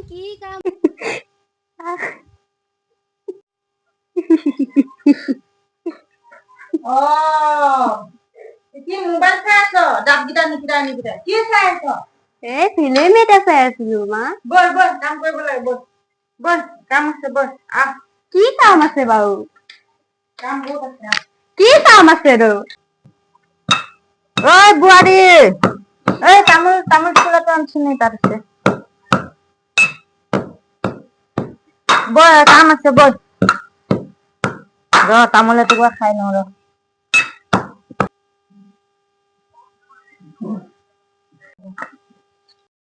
কি কাম কি মোবাইল চাই আছ? দাঁতকেইটা নিকিটা কি চাই আছ? ফিল্ম এটা চাই আছিলো মা। বল বল কাম কৰিব লাগে বল বল কাম আছে বল আহ কি কাম আছে বাৰু? কাম বহুত আছে কি কাম আছে ৰ? ঐ বুঢ়াৰী এই তামোল তামোল ফুলাটো আনছোন তাত আছে বল কাম আছে বল ৰ তামোল এটুকুৰা খাই লওঁ ৰ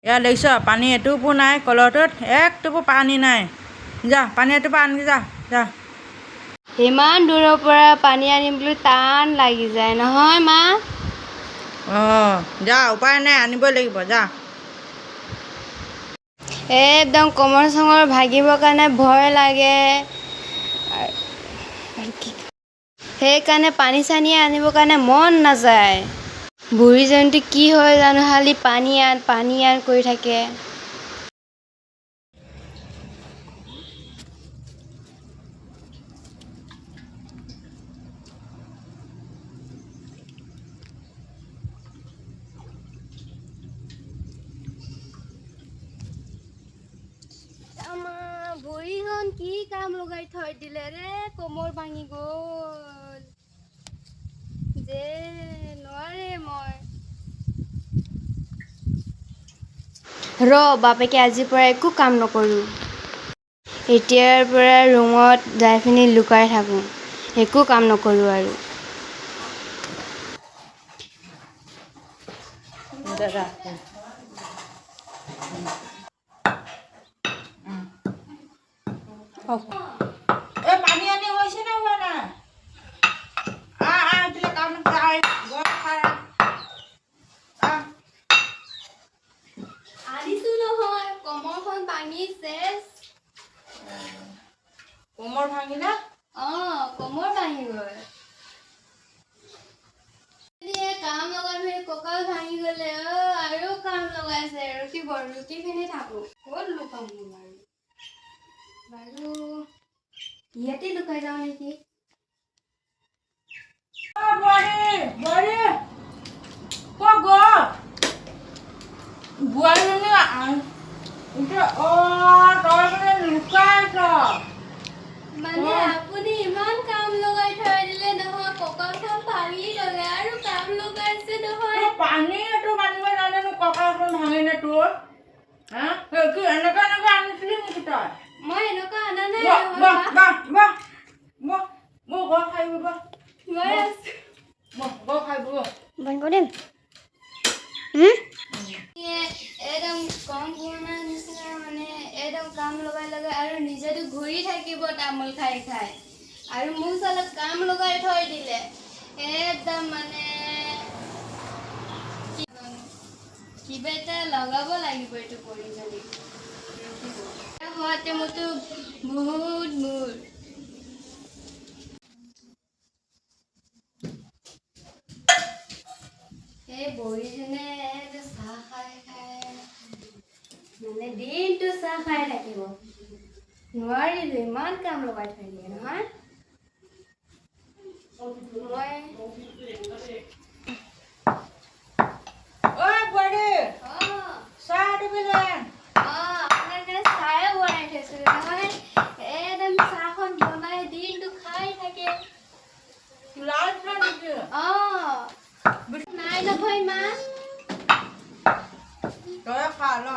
এয়া দেখিছ পানী এটোপো নাই কলহটোত এক টোপো পানী নাই যা পানী এটোপা আনগে যা যা ইমান দূৰৰ পৰা পানী আনিবলৈ টান লাগি যায় নহয় মা। যা উপায় নাই আনিবই লাগিব যা একদম কমৰ চমৰ ভাগিবৰ কাৰণে ভয় লাগে সেইকাৰণে পানী চানী আনিবৰ কাৰণে মন নাযায়। বুঢ়ীজনীটো কি হয় জানো খালি পানী আন কৰি থাকে। বুঢ়ীখন কি কাম লগাই থৈ দিলে ৰে কোমৰ ভাঙি গল যে নোৱাৰে মই ৰ বাপেকে আজিৰ পৰা একো কাম নকৰোঁ। এতিয়াৰ পৰা ৰুমত যাই পিনি লুকাই থাকোঁ একো কাম নকৰোঁ আৰু পানী আনি হৈছে নে হোৱা নাই এইফালে কাম আনিছো নহয় কমৰখন ভাঙিছে। কোমৰ ভাঙিলে কমৰ ভাঙি গল কাম লগাই কঁকাল ভাঙি গলে আৰু কাম লগাইছে ৰুকি পিনি থাকো ক'ত লুকাম বাৰু ইয়াতে লুকাই যাওঁ নেকি। মানে আপুনি ইমান কাম লগাই থৈ দিলে নহয় কঁকালখন ভাঙি গলে আৰু কাম লগাইছে নহয়। পানী এইটো মানিব জানো কঁকালখন ভাঙিলে তোৰ কি এনেকুৱা আনিছিলি নেকি তই মই এনেকুৱা আনা নাই একদম কম পুৰণা নিচিনা মানে একদম কাম লগাই আৰু নিজেতো ঘূৰি থাকিব তামোল খাই খাই আৰু মোক চালত কাম লগাই থৈ দিলে একদম মানে কিবা এটা লগাব লাগিব এইটো কৰি যদি হোৱাতে মোৰতো বহুত মূৰ এই বুঢ়ীজনে চাহ খাই মানে দিনটো চাহ খাই থাকিব নোৱাৰিলো ইমান কাম লগাই থৈ দিয়ে নহয়। তই খা ল